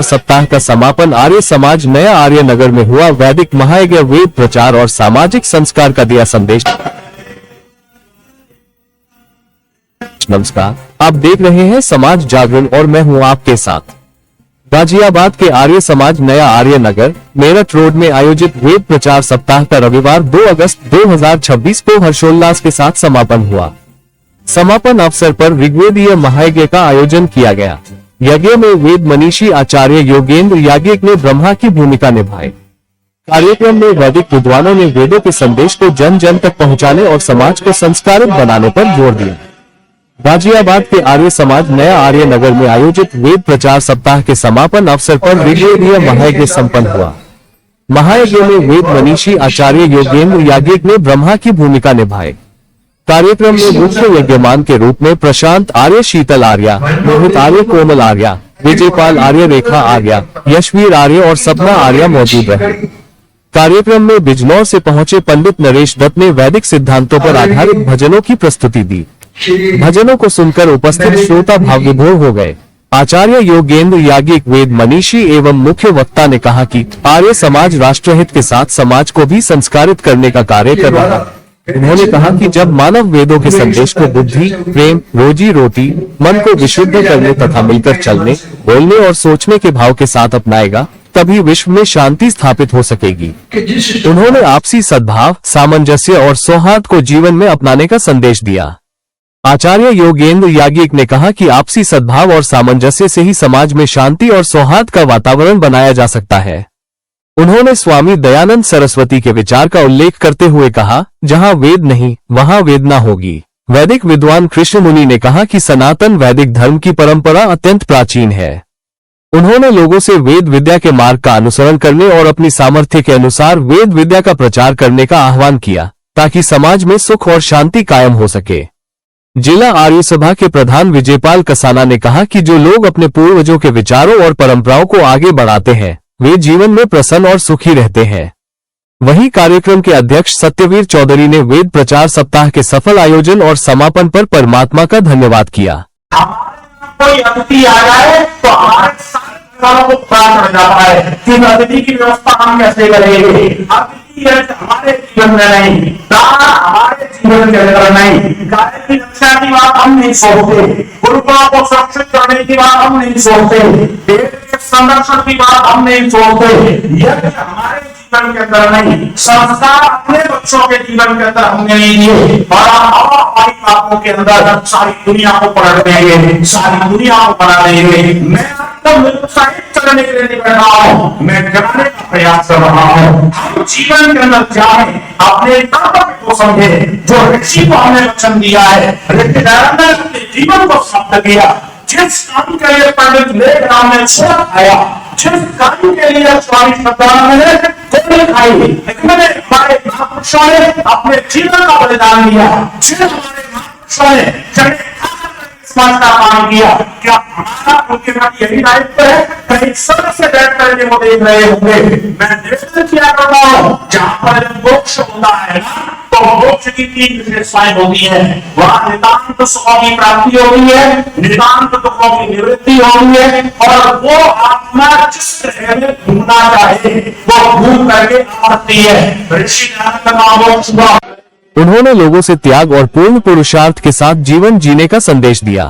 सप्ताह का समापन आर्य समाज नया आर्य नगर में हुआ। वैदिक महायज्ञ, वेद प्रचार और सामाजिक संस्कार का दिया संदेश। नमस्कार, आप देख रहे हैं समाज जागरण और मैं हूं आपके साथ। गाजियाबाद के आर्य समाज नया आर्य नगर मेरठ रोड में आयोजित वेद प्रचार सप्ताह का रविवार 2 अगस्त 2026 को हर्षोल्लास के साथ समापन हुआ। समापन अवसर पर ऋग्वेदीय महायज्ञ का आयोजन किया गया। यज्ञ में वेद मनीषी आचार्य योगेंद्र याज्ञिक ने ब्रह्मा की भूमिका निभाई। कार्यक्रम में वैदिक विद्वानों ने वेदों के संदेश को जन जन तक पहुंचाने और समाज को संस्कारित बनाने पर जोर दिया। गाजियाबाद के आर्य समाज नया आर्य नगर में आयोजित वेद प्रचार सप्ताह के समापन अवसर पर ऋग्वेदीय महायज्ञ संपन्न हुआ। महायज्ञ में वेद मनीषी आचार्य योगेंद्र याज्ञिक ने ब्रह्मा की भूमिका निभाई। कार्यक्रम में मुख्य यज्ञमान के रूप में प्रशांत आर्य, शीतल आर्य, मोहित आर्य, कोमल आर्य, विजयपाल आर्य, रेखा आर्य, यशवीर आर्य और सपना आर्य मौजूद रहे। कार्यक्रम में बिजनौर से पहुंचे पंडित नरेश दत्त ने वैदिक सिद्धांतों पर आधारित भजनों की प्रस्तुति दी। भजनों को सुनकर उपस्थित श्रोता भाव विभोर हो गए। आचार्य योगेंद्र याज्ञिक वेद मनीषी एवं मुख्य वक्ता ने कहा कि आर्य समाज राष्ट्रहित के साथ समाज को भी संस्कारित करने का कार्य कर रहा है। उन्होंने कहा कि जब मानव वेदों के संदेश को बुद्धि, प्रेम, रोजी रोटी, मन को विशुद्ध करने तथा मिलकर चलने, बोलने और सोचने के भाव के साथ अपनाएगा, तभी विश्व में शांति स्थापित हो सकेगी। उन्होंने आपसी सद्भाव, सामंजस्य और सौहार्द को जीवन में अपनाने का संदेश दिया। आचार्य योगेंद्र याज्ञिक ने कहा कि आपसी सद्भाव और सामंजस्य से ही समाज में शांति और सौहार्द का वातावरण बनाया जा सकता है। उन्होंने स्वामी दयानंद सरस्वती के विचार का उल्लेख करते हुए कहा, जहां वेद नहीं वहां वेदना होगी। वैदिक विद्वान कृष्ण मुनि ने कहा कि सनातन वैदिक धर्म की परंपरा अत्यंत प्राचीन है। उन्होंने लोगों से वेद विद्या के मार्ग का अनुसरण करने और अपनी सामर्थ्य के अनुसार वेद विद्या का प्रचार करने का आह्वान किया, ताकि समाज में सुख और शांति कायम हो सके। जिला आर्य सभा के प्रधान विजयपाल कसाना ने कहा कि जो लोग अपने पूर्वजों के विचारों और परंपराओं को आगे बढ़ाते हैं, वे जीवन में प्रसन्न और सुखी रहते हैं। वहीं कार्यक्रम के अध्यक्ष सत्यवीर चौधरी ने वेद प्रचार सप्ताह के सफल आयोजन और समापन पर परमात्मा का धन्यवाद किया। कोई अतिथि आ जाए तो हमारे सारे परिवारों को पता चल जाता है कि अतिथि की व्यवस्था हम कैसे करेंगे। अतिथि हमारे जीवन में नहीं, दान हमारे जीवन के अंदर नहीं, गाय की रक्षा की बात हम नहीं सोचते, गुरुकुलों को सुरक्षित करने की बात हम नहीं सोचते, देश के संरक्षण की बात हम नहीं सोचते। यह हमारे जीवन के अंदर नहीं, संस्कार अपने बच्चों के जीवन के अंदर हमने नहीं दिए और हमारी बातों के अंदर सारी दुनिया को पलट देंगे, सारी दुनिया को बना देंगे। मैं आपको उत्साहित करने के लिए नहीं बैठा हूं, मैं कराने का प्रयास कर रहा हूं। हम जीवन के अंदर जाए, अपने कर्तव्य को समझे। जो ऋषि को हमने वचन दिया है, ऋषि दयानंद ने अपने जीवन को समाप्त किया। जिस काम के लिए पंडित मेघराम ने छोड़ खाया, जिस काम के लिए स्वामी सदानंद ने गोली खाई, मैंने हमारे महापुरुषों ने अपने जीवन का बलिदान दिया। जिन हमारे महापुरुषों ने समाज का काम किया, क्या हमारा उनके साथ यही दायित्व है? कहीं सर से बैठ करके वो देख रहे होंगे। मैं निवेदन किया करता हूं, जहां पर मोक्ष होता है ना, तो मोक्ष की 3 विशेषताएं होती है। वहां नितांत सुखों की प्राप्ति होती है, नितांत दुखों की निवृत्ति होती है, और वो आत्मा जिस ग्रह में घूमना चाहे वो घूम करके आती है। ऋषि दयानंद का मोक्ष हुआ। उन्होंने लोगों से त्याग और पूर्ण पुरुषार्थ के साथ जीवन जीने का संदेश दिया।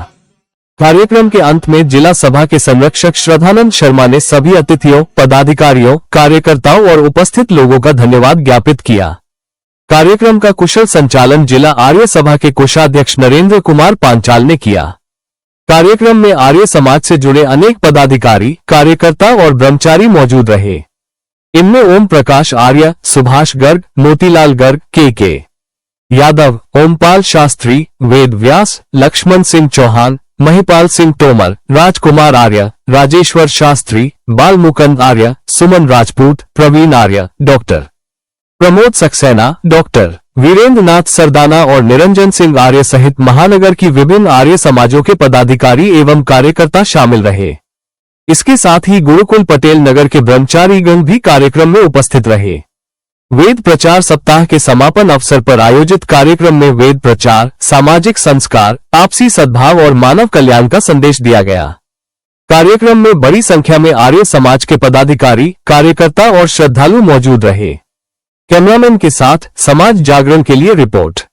कार्यक्रम के अंत में जिला सभा के संरक्षक श्रद्धानंद शर्मा ने सभी अतिथियों, पदाधिकारियों, कार्यकर्ताओं और उपस्थित लोगों का धन्यवाद ज्ञापित किया। कार्यक्रम का कुशल संचालन जिला आर्य सभा के कोषाध्यक्ष नरेंद्र कुमार पांचाल ने किया। कार्यक्रम में आर्य समाज से जुड़े अनेक पदाधिकारी, कार्यकर्ता और ब्रह्मचारी मौजूद रहे। इनमें ओम प्रकाश आर्य, सुभाष गर्ग, मोतीलाल गर्ग, के यादव, ओमपाल शास्त्री, वेद व्यास, लक्ष्मण सिंह चौहान, महिपाल सिंह तोमर, राजकुमार आर्य, राजेश्वर शास्त्री, बाल मुकुंद आर्य, सुमन राजपूत, प्रवीण आर्य, डॉक्टर प्रमोद सक्सेना, डॉक्टर वीरेंद्र नाथ सरदाना और निरंजन सिंह आर्य सहित महानगर की विभिन्न आर्य समाजों के पदाधिकारी एवं कार्यकर्ता शामिल रहे। इसके साथ ही गुरुकुल पटेल नगर के ब्रह्मचारीगण भी कार्यक्रम में उपस्थित रहे। वेद प्रचार सप्ताह के समापन अवसर पर आयोजित कार्यक्रम में वेद प्रचार, सामाजिक संस्कार, आपसी सद्भाव और मानव कल्याण का संदेश दिया गया। कार्यक्रम में बड़ी संख्या में आर्य समाज के पदाधिकारी, कार्यकर्ता और श्रद्धालु मौजूद रहे। कैमरामैन के साथ समाज जागरण के लिए रिपोर्ट।